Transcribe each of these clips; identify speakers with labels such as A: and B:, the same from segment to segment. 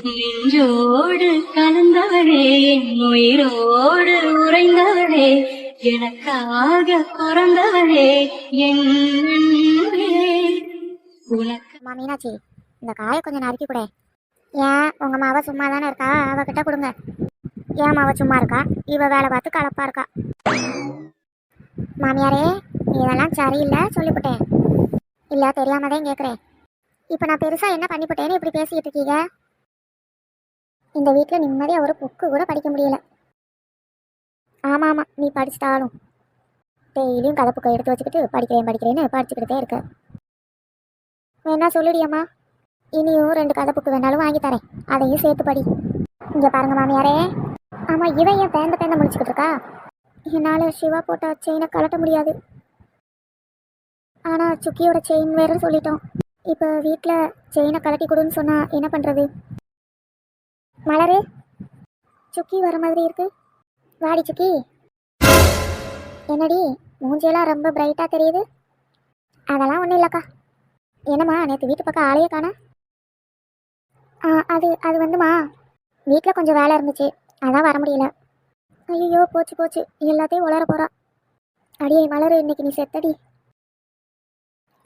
A: நெஞ்சோடு கலந்தவளே, என் உயிரோடு உறைந்தவளே, எனக்காக பிறந்தவளே, என் அன்பே. உனக்கு
B: அம்மா மீனாட்சி, இந்த காயை கொஞ்சம் நறுக்கி கூட. ஏன் உங்க மாவ சும்மா தானே இருக்கா, அவகிட்ட கொடுங்க. ஏன் மாவ சும்மா இருக்கா, இவ வேலை பார்த்து கலப்பா இருக்கா. மாமியாரே, இதெல்லாம் சரியில்லை சொல்லிவிட்டேன். இல்லை தெரியாம தான் கேட்குறேன். இப்போ நான் பெருசாக என்ன பண்ணிவிட்டேன்னு இப்படி பேசிக்கிட்டு இருக்கீங்க? இந்த வீட்டில் நிம்மதியாக ஒரு புக்கு கூட படிக்க முடியல. ஆமாம் ஆமாம், நீ படிச்சிட்டாலும் டெய்லியும் கதை புக்கை எடுத்து வச்சுக்கிட்டு படிக்கிறேன்னு படிச்சுக்கிட்டே இருக்க. வேணா சொல்லுடியம்மா, இனியும் 2 கதை புக்கு வேணாலும் வாங்கி தரேன், அதையும் சேர்த்து படி. இங்கே பாருங்க மாமியாரே. ஆமாம், இவன் ஏன் பேந்த முடிச்சுக்கிட்டு இருக்கா? என்னால் சிவா போட்ட செயினை கலட்ட முடியாது. ஆனால் சுக்கியோட செயின் வேறு சொல்லிட்டோம். இப்போ வீட்டில் செயினை கலட்டி கொடுன்னு சொன்னால் என்ன பண்ணுறது? மலரு, சுக்கி வர மாதிரி இருக்கு. வாடி சுக்கி. என்னடி மூஞ்சியெல்லாம் ரொம்ப பிரைட்டாக தெரியுது? அதெல்லாம் ஒன்றும் இல்லைக்கா. என்னம்மா நேற்று வீட்டு பக்கம் ஆளையே காணா? அது அது வந்துமா, வீட்டில் கொஞ்சம் வேலை இருந்துச்சு, அதான் வர முடியல. ஐயோ போச்சு எல்லாத்தையும் உளர போகிறா. அடியே மலரு, இன்னைக்கு நீ செத்தடி.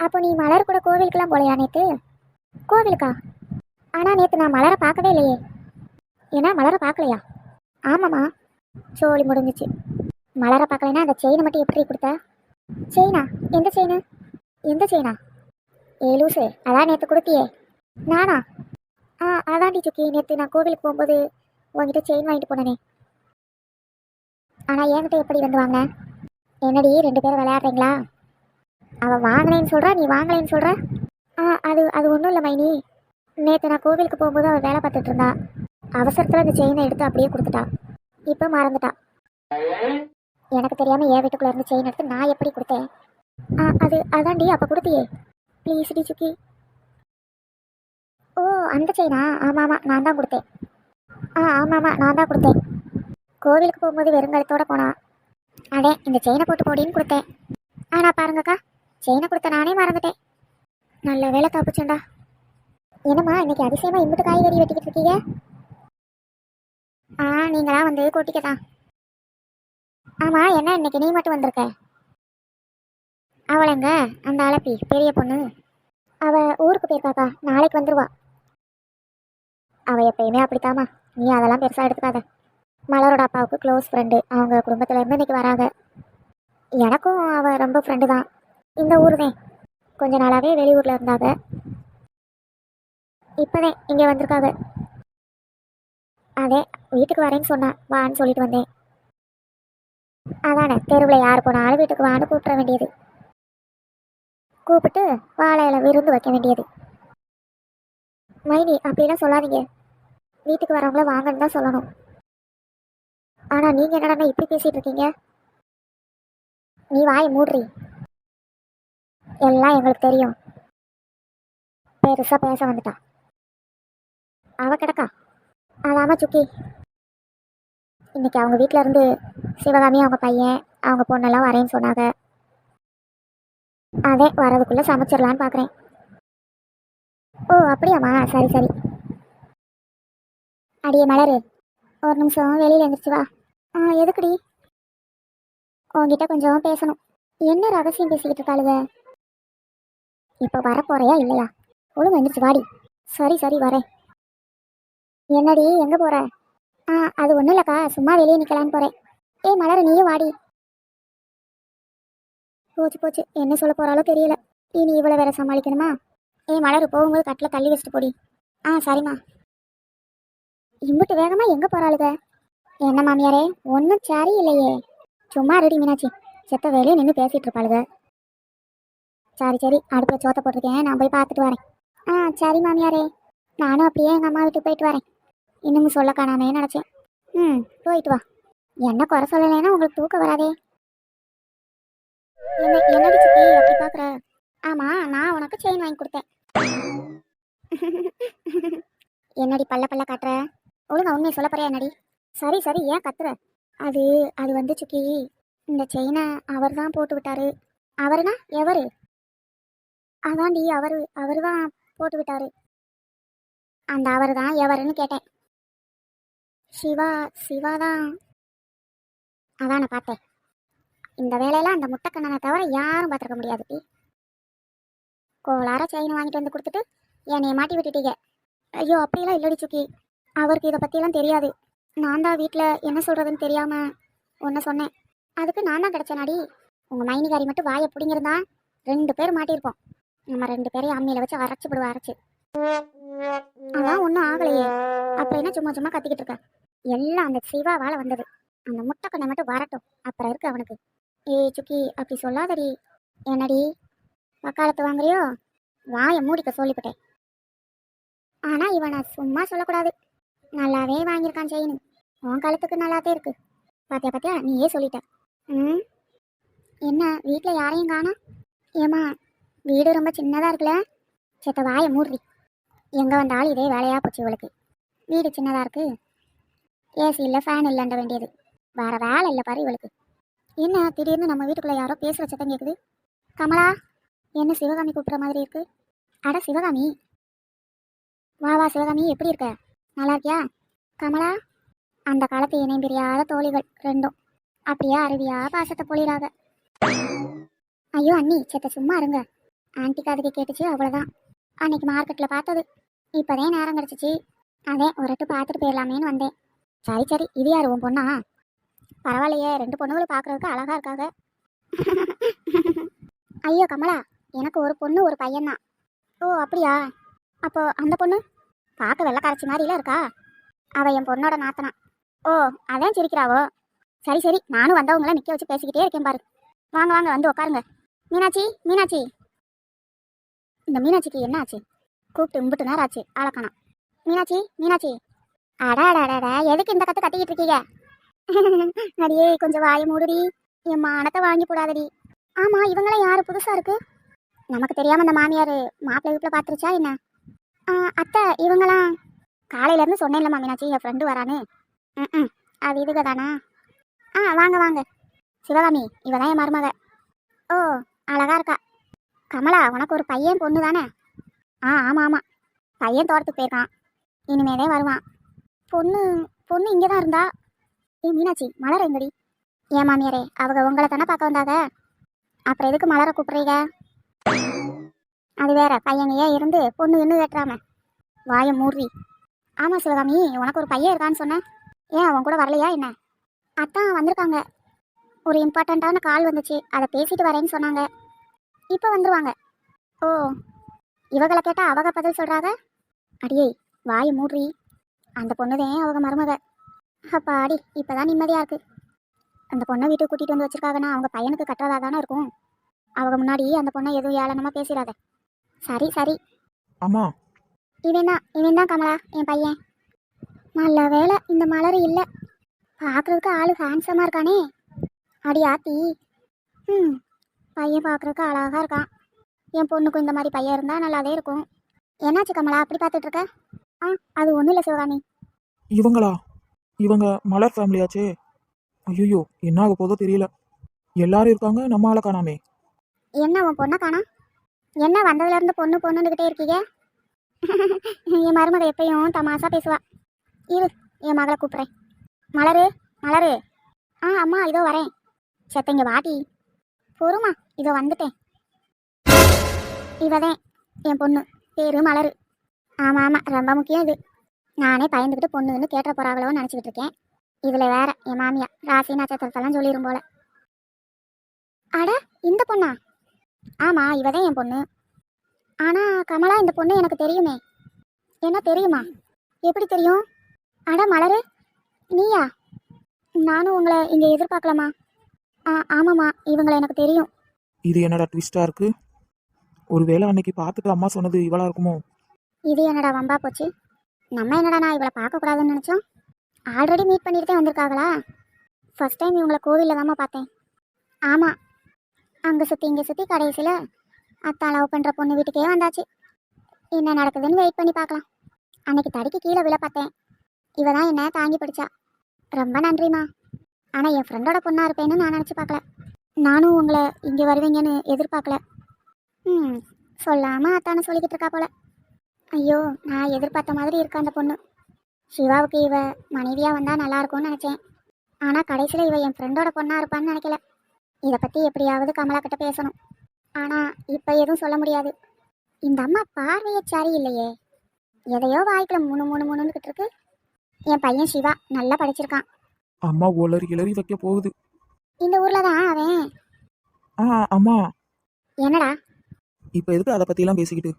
B: அப்போ நீ மலர் கூட கோவிலுக்கெல்லாம் போலையா நேற்று? கோவிலுக்கா? ஆனால் நேற்று நான் மலரை பார்க்கவே இல்லையே. ஏன்னா மலரை பார்க்கலையா? ஆமாம்மா, சோழி முடிஞ்சிச்சு. மலரை பார்க்கலைன்னா அந்த செயினை மட்டும் எப்படி கொடுத்த? செயினா? எந்த செயினா? ஏ லூசு, அதான் நேற்று கொடுத்தியே. நானா? அதான்டி சுக்கி, நேற்று நான் கோவிலுக்கு போகும்போது உங்ககிட்ட செயின் வாங்கிட்டு போனேனே. ஆனால் என்கிட்ட எப்படி வந்து வாங்கினேன்? என்னடி 2 பேரும் விளையாடுறீங்களா? அவள் வாங்கினேன்னு சொல்கிறா, நீ வாங்கலைன்னு சொல்கிற. அது ஒன்றும் இல்லை மைனி. நேற்று நான் கோவிலுக்கு போகும்போது அவள் வேலை பார்த்துட்டு இருந்தா. அவசரத்தில் அந்த செயினை எடுத்து அப்படியே கொடுத்துட்டா. இப்போ மறந்துட்டா. எனக்கு தெரியாமல் என் வீட்டுக்குள்ளே இருந்து செயின் எடுத்து நான் எப்படி கொடுத்தேன்? அதான்டி அப்போ கொடுத்தியே. ப்ளீஸ் டி சுக்கி. ஓ அந்த செயினா? ஆமாம் நான் தான் கொடுத்தேன். ஆமாம் நான் தான் கொடுத்தேன். கோவிலுக்கு போகும்போது வெறுங்கலத்தோடு போனா. அதே இந்த செயினை போட்டு போடின்னு கொடுத்தேன். ஆனால் பாருங்கக்கா, செயினை கொடுத்த நானே மறந்துட்டேன். நல்ல வேலை தப்புச்சேன்டா. என்னம்மா இன்னைக்கு அதிசயமாக இம்புட்டு காய்கறி வெட்டிக்கிட்டு இருக்கீங்க? நீங்களா வந்து கொட்டிக்கதான். ஆமாம், என்ன இன்னைக்கு நீ மட்டும் வந்திருக்க? அவளைங்க அந்த அழப்பி பெரிய பொண்ணு, அவள் ஊருக்கு போயிருக்காக்கா, நாளைக்கு வந்துடுவா. அவள் எப்பயுமே அப்படித்தாமா, நீ அதெல்லாம் பெருசாக எடுத்துக்காத. மலரோட அப்பாவுக்கு க்ளோஸ் ஃப்ரெண்டு, அவங்க குடும்பத்தில் இருந்து இன்னைக்கு வராங்க. எனக்கும் அவள் ரொம்ப ஃப்ரெண்டு தான். இந்த ஊர் தான், கொஞ்ச நாளாகவே வெளியூரில் இருந்தாங்க. இப்போதான் இங்கே வந்திருக்காங்க. அதே வீட்டுக்கு வரேன்னு சொன்னான், வான்னு சொல்லிட்டு வந்தேன். அதானே, தெருவில் யார் போனாலும் வீட்டுக்கு வான்னு கூப்பிட வேண்டியது, கூப்பிட்டு வாழையில விருந்து வைக்க வேண்டியது. மைனி அப்படிலாம் சொல்லாதீங்க, வீட்டுக்கு வரவங்கள வாங்கன்னு தான் சொல்லணும். ஆனால் நீங்கள் என்னடா இப்படி பேசிகிட்டு இருக்கீங்க? நீ வாயை மூடுறி. எல்லாம் எங்களுக்கு தெரியும். பெருசாக பேச வந்துட்டா. அவ கிடக்கா. அதாம சுக்கி, இன்னைக்கு அவங்க வீட்டில் இருந்து சிவகாமி, அவங்க பையன், அவங்க பொண்ணெல்லாம் வரேன்னு சொன்னாங்க. அதே வரதுக்குள்ளே சமைச்சிடலான்னு பார்க்குறேன். ஓ அப்படியாம்மா, சரி. அடியே மலரு, ஒரு நிமிஷம் வெளியில் எழுந்திரிச்சு வா. எதுக்குடி? உங்ககிட்ட கொஞ்சம் பேசணும். என்ன ரகசியம் பேசிக்கிட்டு இருக்காளுங்க? இப்போ வரப்போறியா இல்லையா? ஒழுங்கு எழுந்திரிச்சு வாடி. சரி வரேன். என்னடி எங்கே போகிற? அது ஒன்றும் இல்லைக்கா, சும்மா வெளியே நிற்கலான்னு போகிறேன். ஏய் மலரு, நீயும் வாடி. போச்சு, என்ன சொல்ல போகிறாலோ தெரியல. நீ இவ்வளோ வேற சமாளிக்கணுமா? ஏய் மலரு, போகும்போது கட்டில் தள்ளி வச்சுட்டு போடி. சரிம்மா. இம்புட்டு வேகமாக எங்கே போகிறாளுங்க? என்ன மாமியாரே, ஒன்றும் சரி இல்லையே. சும்மா ரெடி மீனாட்சி, செத்த வேலையே நின்று பேசிகிட்டு இருப்பாளுங்க. சரி, அடுப்பில் சோத்தை போட்டிருக்கேன், நான் போய் பார்த்துட்டு வரேன். சரி மாமியாரே, நானும் அப்படியே எங்கள் அம்மா வீட்டுக்கு போயிட்டு வரேன். இன்னமும் சொல்ல காணாமே நினச்சேன். போயிட்டு வா. என்ன குறை சொல்லலைன்னா உங்களுக்கு தூக்கம் வராதே. என்னடி சுத்தி அப்படி பார்க்குற? ஆமாம், நான் உனக்கு செயின் வாங்கி கொடுத்தேன். என்னடி பல்ல காட்டுற? ஒழுங்கா உண்மையை சொல்ல போறியா என்னடி? சரி ஏன் கத்துற? அது வந்து சுக்கி, இந்த செயினை அவர் தான் போட்டு விட்டாரு. அவருனா எவரு? அதாண்டி அவரு தான் போட்டு விட்டாரு. அந்த அவர் தான் எவருன்னு கேட்டேன். சிவா. சிவா தான். அதான் நான் பார்த்தேன். இந்த வேலையில அந்த முட்டைக்கண்ணனை தவிர யாரும் பார்த்துருக்க முடியாது. டி கோளார செயின் வாங்கிட்டு வந்து கொடுத்துட்டு என்னைய மாட்டி விட்டுட்டீங்க. ஐயோ அப்படியெல்லாம் இல்லடி சுக்கி, அவருக்கு இதை பற்றியெல்லாம் தெரியாது. நான் தான் வீட்டில் என்ன சொல்கிறதுன்னு தெரியாமல் ஒன்று சொன்னேன். அதுக்கு நான் தான் கிடச்சேனாடி. உங்கள் மைனிகாரி மட்டும் வாயை பிடிங்கிருந்தா 2 பேர் மாட்டியிருப்போம். நம்ம 2 பேரையும் அம்மியில் வச்சு அரைச்சி விடுவா அரைச்சி. அதான் ஒன்றும் ஆகலையே, அப்புறம் என்ன சும்மா சும்மா கத்திக்கிட்டு இருக்க. எல்லாம் அந்த சிவாவால் வந்தது. அந்த முட்டைக்கண்ணை மட்டும் வரட்டும், அப்புறம் இருக்கு அவனுக்கு. ஏய் சுக்கி அப்படி சொல்லாதடி. என்னடி வக்காலத்து வாங்குறியோ? வாயை மூடிக்க சொல்லிவிட்டேன். ஆனால் இவனை சும்மா சொல்லக்கூடாது. நல்லாவே வாங்கியிருக்கான் செயின். உன் கழுத்துக்கு நல்லாதே இருக்கு. பார்த்தியா பார்த்தியா, நீயே சொல்லிட்ட. ம் என்ன வீட்டில் யாரையும் காணோம்? ஏம்மா வீடு ரொம்ப சின்னதாக இருக்குல்ல? சேத்த வாயை மூடுறி. எங்கே வந்தாலும் இதே வேலையாக போச்சு இவளுக்கு. வீடு சின்னதாக இருக்கு, ஏசி இல்லை, ஃபேன் இல்லைன்ற வேண்டியது. வேறு வேலை இல்லை பாரு இவளுக்கு. என்ன திடீர்னு நம்ம வீட்டுக்குள்ளே யாரோ பேசுகிற சத்தம் கேட்குது. கமலா, என்ன சிவகாமி கூப்பிட்ற மாதிரி இருக்கு? அட சிவகாமி, வா வா சிவகாமி, எப்படி இருக்க? நல்லா இருக்கியா? கமலா, அந்த காலத்து இணையம் பிரியாத தோழிகள் ரெண்டும் அப்படியே அருவியா பாசத்தை பொழிறாக. ஐயோ அண்ணி, சேத்த சும்மா இருங்க. ஆன்டிக்கு அதுக்கு கேட்டுச்சு, அவ்வளோதான். அன்னைக்கு மார்க்கெட்டில் பார்த்தது. இப்போதே நேரம் கிடச்சிச்சு, அதே ஒரு எட்டு பார்த்துட்டு போயிடலாமேன்னு வந்தேன். சரி சரி, இது யார் உன் பொண்ணா? பரவாயில்லையே, 2 பொண்ணுகளும் பார்க்குறதுக்கு அழகாக இருக்காங்க. ஐயோ கமலா, எனக்கு ஒரு பொண்ணு ஒரு பையன்தான். ஓ அப்படியா? அப்போ அந்த பொண்ணு பார்க்க வெள்ளைக்காரச்சி மாதிரிலாம் இருக்கா? அவள் என் பொண்ணோட நாத்தனா. ஓ அதான் சிரிக்கிறாவோ. சரி சரி, நானும் வந்தவங்கள நிற்க வச்சு பேசிக்கிட்டே இருக்கேன் பாரு. வாங்க வாங்க வந்து உட்காருங்க. மீனாட்சி மீனாட்சி. இந்த மீனாட்சிக்கு என்ன ஆச்சு? கூப்பிட்டு இம்புட்டு நேரம் ஆச்சு, ஆளக்கானா. மீனாட்சி மீனாட்சி. அடாடாடாடா, எதுக்கு இந்த கற்று கத்திக்கிட்டு இருக்கீங்க? அடியே கொஞ்சம் வாயை மூடுடி, என் மானத்தை வாங்கி போடாதடி. ஆமாம், இவங்களாம் யார் புதுசாக இருக்கு? நமக்கு தெரியாமல் அந்த மாமியார் மாப்பிள்ளை வீட்டில் பார்த்துருச்சா என்ன? அத்தை இவங்களாம் காலையிலேருந்து சொன்னேன்லம்மா மீனாட்சி, என் ஃப்ரெண்டு வரான்னு. ம் அது இதுக தானா? வாங்க வாங்க. சிவகாமி, இவ தான் என் மருமக. ஓ அழகா இருக்கா. கமலா, உனக்கு ஒரு பையன் பொண்ணு தானே? ஆமாம் ஆமாம், பையன் தோட்டத்துக்கு போயிருக்கான், இனிமேதே வருவான். பொண்ணு பொண்ணு இங்கே தான் இருந்தா. மீனாட்சி, மலர் எங்கடி? ஏன் மாமியாரே, அவங்க உங்களை தானே பார்க்க வந்தாங்க, அப்புறம் எதுக்கு மலரை கூப்பிட்றீங்க? அது வேற, பையனையே இருந்து பொண்ணு இன்னும் வெட்டுறாம வாயை மூடுறி. ஆமாம் சிவகாமி, உனக்கு ஒரு பையன் இருக்கான்னு சொன்னேன், ஏன் அவன் கூட வரலையா என்ன? அத்தான் வந்திருக்காங்க, ஒரு இம்பார்ட்டண்ட்டான கால் வந்துச்சு, அதை பேசிட்டு வரேன்னு சொன்னாங்க, இப்போ வந்துருவாங்க. ஓ இவகளை கேட்டால் அவங்க பதில் சொல்கிறாங்க. அடியே வாயை மூடுறி, அந்த பொண்ணுதான் அவங்க மருமக. அப்பாடி, இப்போதான் நிம்மதியாக இருக்குது. அந்த பொண்ணை வீட்டுக்கு கூட்டிகிட்டு வந்து வச்சிருக்காங்கன்னா அவங்க பையனுக்கு கட்டுறதா தானே இருக்கும். அவங்க முன்னாடி அந்த பொண்ணை எதுவும் ஏளனமாக பேசிடாத. சரி சரி.
C: அம்மா,
B: இவன் தான் கமலா, என் பையன். நல்ல வேலை இந்த மலர் இல்லை, பார்க்குறதுக்கு ஆளு ஹேண்ட்ஸமாக இருக்கானே. அடி ஆத்தி. பையன் பார்க்குறதுக்கு அழகாக இருக்கான். என் பொண்ணுக்கும் இந்த மாதிரி பையன் இருந்தால் நல்லாவே இருக்கும். என்னாச்சு கமலா அப்படி பார்த்துட்டு இருக்க? அது ஒன்றும் இல்லை சிவகாமி.
C: இவங்களா? இவங்க மலர் ஃபேமிலியாச்சே. ஐயோ, என்ன ஆக போதோ தெரியல. எல்லாரும் இருக்காங்க, நம்ம ஆளை காணாமே.
B: என்ன உன் பொண்ணை காணா? என்ன வந்ததுலேருந்து பொண்ணு பொண்ணுக்கிட்டே இருக்கீங்க? என் மருமக எப்பயும் தமாசா பேசுவா. இரு, என் மகளை கூப்பிட்றேன். மலரு மலரு. அம்மா இதோ வரேன். செத்தங்க வாட்டி. பொறுமா, இதோ வந்துட்டேன். இவதேன் என் பொண்ணு, பேரு மலரு. ஆமாம் ரொம்ப முக்கியம் இது. நானே பயந்துக்கிட்டு பொண்ணுன்னு கேட்ட போகிறாங்களோன்னு நினச்சிக்கிட்டு இருக்கேன். இதில் வேற என் மாமியா ராசி நட்சத்திரத்தெல்லாம் சொல்லிடும் போல. அட இந்த பொண்ணா? ஆமாம் இவதான் என் பொண்ணு. ஆனால் கமலா, இந்த பொண்ணு எனக்கு தெரியுமே. என்ன தெரியுமா? எப்படி தெரியும்? அட மலரு, நீயா? நானும் உங்களை இங்கே எதிர்பார்க்கலாமா? ஆமாம்மா, இவங்களை எனக்கு தெரியும்.
C: இது என்னடா ட்விஸ்டாக இருக்கு? ஒருவேளை அன்னைக்கு பார்த்துட்டு அம்மா சொன்னது இவளா இருக்குமோ?
B: இது என்னடா வம்பா போச்சு. நம்ம என்னடா நான் இவளை பார்க்கக்கூடாதுன்னு நினச்சோம். ஆல்ரெடி மீட் பண்ணிட்டு தான் வந்திருக்காங்களா? ஃபர்ஸ்ட் டைம் இவங்களை கோவிலில் தாம்மா பார்த்தேன். ஆமாம், அங்கே சுற்றி இங்கே சுற்றி கடைசியில் அத்தா லவ் பண்ணுற பொண்ணு வீட்டுக்கே வந்தாச்சு. என்ன நடக்குதுன்னு வெயிட் பண்ணி பார்க்கலாம். அன்னைக்கு தடிக்கு கீழே விழ பார்த்தேன், இவ தான் என்ன தாங்கி பிடிச்சா. ரொம்ப நன்றிம்மா. ஆனால் என் ஃப்ரெண்டோட பொண்ணாக இருப்பேன்னு நான் நினச்சி பார்க்கல. நானும் உங்களை இங்கே வருவீங்கன்னு எதிர்பார்க்கல. சொல்லாமல் அத்தானை சொல்லிக்கிட்டு இருக்கா போல. ஐயோ, நான் எதிர்பார்த்த மாதிரி இருக்கா அந்த பொண்ணு. சிவாவுக்கு இவ மனைவியா வந்தா நல்லா இருக்கும்னு நினைச்சேன். ஆனா கடைசியில இவ என் ஃப்ரெண்டோட பொண்ணா இருப்பான்னு நினைக்கல. இதை பத்தி எப்படியாவது கமலா கிட்ட பேசணும். ஆனா இப்ப எதுவும் சொல்ல முடியாது. இந்த அம்மா பார்வையே சரியில்லையே. எதையோ வாய்க்குள்ள மூணு மூணு மூணுன்னுகிட்டு இருக்கு. என் பையன் சிவா நல்லா படிச்சிருக்கான்.
C: அம்மா ஒளரி கிளறி வைக்க போகுது.
B: இந்த ஊர்ல தான் அவன்.
C: அம்மா,
B: என்னடா?
C: இப்போ எதுக்கு அதை பற்றிலாம் பேசிக்கிட்டு?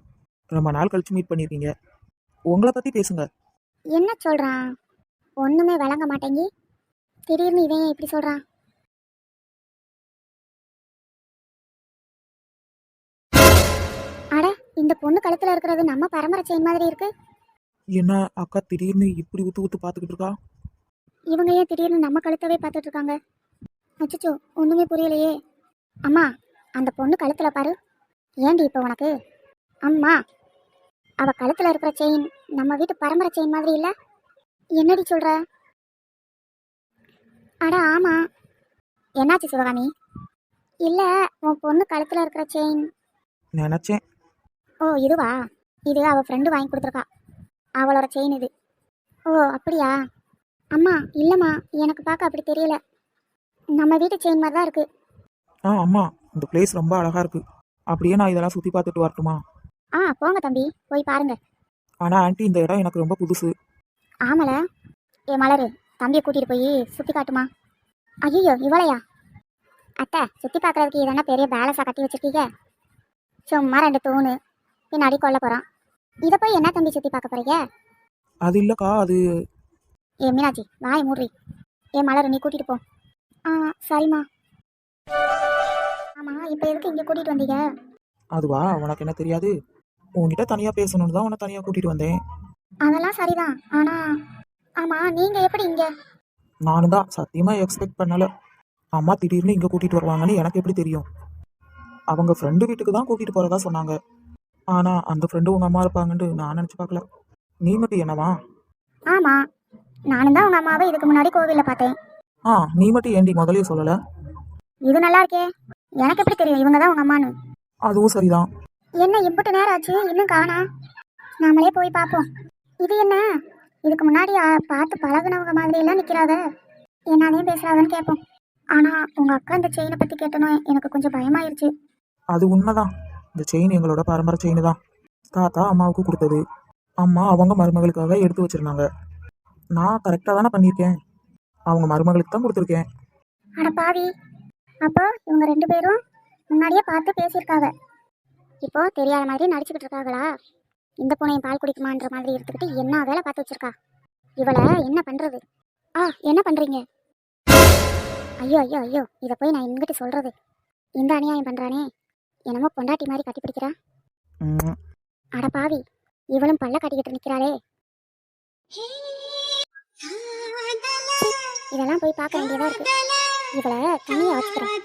C: ரொம்ப நாள் கழிச்சு மீட் பண்ணியிருக்கீங்க, உங்களை பற்றி பேசுங்க.
B: என்ன சொல்றான்? ஒண்ணுமே விளங்க மாட்டேங்கி. திடீர்னு இவன் ஏன் இப்படி சொல்றான்? அட, இந்த பொண்ணு கழுத்துல இருக்கிறது நம்ம பரம்பரை செயின் மாதிரி இருக்கு.
C: என்ன அக்கா திடீர்னு இப்படி ஊத்து ஊத்து பார்த்துக்கிட்டு இருக்கா?
B: இவங்க ஏன் திடீர்னு நம்ம கழுத்தவே பார்த்துட்டு இருக்காங்க? அச்சச்சோ, ஒண்ணுமே புரியலையே. அம்மா, அந்த பொண்ணு கழுத்துல பாரு. ஏண்டி இப்போ உனக்கு? அம்மா, அவ கழுத்துல இருக்கிற செயின் நம்ம வீட்டு பரம்பரை செயின் மாதிரி இல்ல? என்னடி சொல்ற? அட ஆமா. என்னாச்சு சிவகாமி? இல்ல, உன் பொண்ணு கழுத்துல இருக்கிற செயின்.
C: நினச்சேன்.
B: ஓ, இதுவா? இது அவ ஃப்ரெண்டு வாங்கி கொடுத்துருக்கா. அவளோட செயின் இது. ஓ, அப்படியா? அம்மா, இல்லம்மா, எனக்கு பார்க்க அப்படி தெரியல. நம்ம வீட்டு செயின் மாதிரி தான் இருக்கு.
C: அம்மா, இந்த பிளேஸ் ரொம்ப அழகா இருக்கு. அப்படியே நான் இதெல்லாம் சுற்றி பார்த்துட்டு வரட்டுமா?
B: போங்க தம்பி, போய் பாருங்க.
C: ஆனால் ஆண்டி, இந்த இடம் எனக்கு ரொம்ப புதுசு.
B: ஆமல. ஏ மலரு, தம்பியை கூட்டிட்டு போய் சுத்தி காட்டுமா? ஐயோ, இவளையா? அத்தை, சுத்தி பார்க்கறதுக்கு இதென்ன பெரிய பேலஸா கட்டி வச்சிருக்கீங்க? சும்மா 2 தூணு, பின்னாடி கொல்ல போறான். இதை போய் என்ன தம்பி சுத்தி பார்க்க போறீங்க?
C: அது இல்லக்கா, அது
B: ஏ மீனாட்சி, வாய் மூடுறி. ஏ மலரு, நீ கூட்டிட்டு போ. சரிம்மா. ஆமா, இப்போ எதுக்கு இங்க கூட்டிட்டு வந்தீங்க?
C: அதுவா, உனக்கு என்ன தெரியாது? உன்கிட்ட தனியாக பேசணும்னு தான் உன்னை தனியாக கூட்டிகிட்டு வந்தேன்.
B: அதெல்லாம் சரிதான். ஆனா ஆமா, நீங்க எப்படி இங்க?
C: நானும் தான் சத்தியமாக எக்ஸ்பெக்ட் பண்ணலை. அம்மா திடீர்னு இங்கே கூட்டிகிட்டு வருவாங்கன்னு எனக்கு எப்படி தெரியும்? அவங்க ஃப்ரெண்டு வீட்டுக்கு தான் கூட்டிகிட்டு போகிறதா சொன்னாங்க. ஆனால் அந்த ஃப்ரெண்டு உங்கள் அம்மா இருப்பாங்கன்ட்டு நான் நினச்சி பார்க்கல. நீ மட்டும் என்னவா?
B: ஆமா, நானும் தான் உங்க அம்மாவை இதுக்கு முன்னாடி கோவில்ல பார்த்தேன்.
C: நீ மட்டும் ஏண்டி முதலே சொல்லலை?
B: இது நல்லா இருக்கே. எனக்கு எப்படி தெரியும் இவங்க தான் உங்க அம்மான்னு?
C: அதுவும் சரிதான்.
B: என்ன இம்புட்டு நேரம் ஆச்சு, இன்னும் காணா? நாமளே போய் பார்ப்போம். இது என்ன, இதுக்கு முன்னாடி பார்த்து பழகுனவங்க மாதிரி எல்லாம் நிக்கிறாங்க. என்னதையும் பேசுறாங்கன்னு கேட்போம். ஆனா உங்க அக்கா இந்த செயினை பத்தி கேட்டனோ எனக்கு கொஞ்சம் பயமாயிருச்சு.
C: அது உண்மைதான். இந்த செயின் எங்களோட பரம்பரை செயின் தான். தாத்தா அம்மாவுக்கு கொடுத்தது. அம்மா அவங்க மருமகளுக்காக எடுத்து வச்சிருந்தாங்க. நான் கரெக்டாக தானே பண்ணியிருக்கேன். அவங்க மருமகளுக்கு தான் கொடுத்துருக்கேன்.
B: அட பாவி, அப்போ இவங்க 2 பேரும் முன்னாடியே பார்த்து பேசியிருக்காங்க. இப்போ தெரியாத மாதிரி நடிச்சுக்கிட்டு இருக்காங்களா? இந்த பூனையும் பால் குடிக்குமான்ற மாதிரி எடுத்துக்கிட்டு என்ன வேலை பார்த்து வச்சிருக்கா? இவளை என்ன பண்றது? என்ன பண்றீங்க? ஐயோ ஐயோ ஐயோ, இதை போய் நான் எங்கிட்ட சொல்றது? இந்த அநியாயம் பண்றானே, என்னமோ பொண்டாட்டி மாதிரி கட்டி பிடிக்கிறா. அட பாவி, இவளும் பல்ல கட்டிக்கிட்டு நிக்கிறாளே. இதெல்லாம் போய் பார்க்க வேண்டியதா இருக்கு. இவளை தனியா வச்சுக்கிறேன்.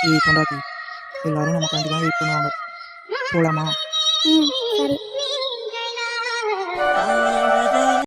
C: ஏய் பொண்டாட்டி, எல்லாரும் நமக்காண்டி தான் வெயிட் பண்ணுவாங்க. போலாமா?
B: சரி.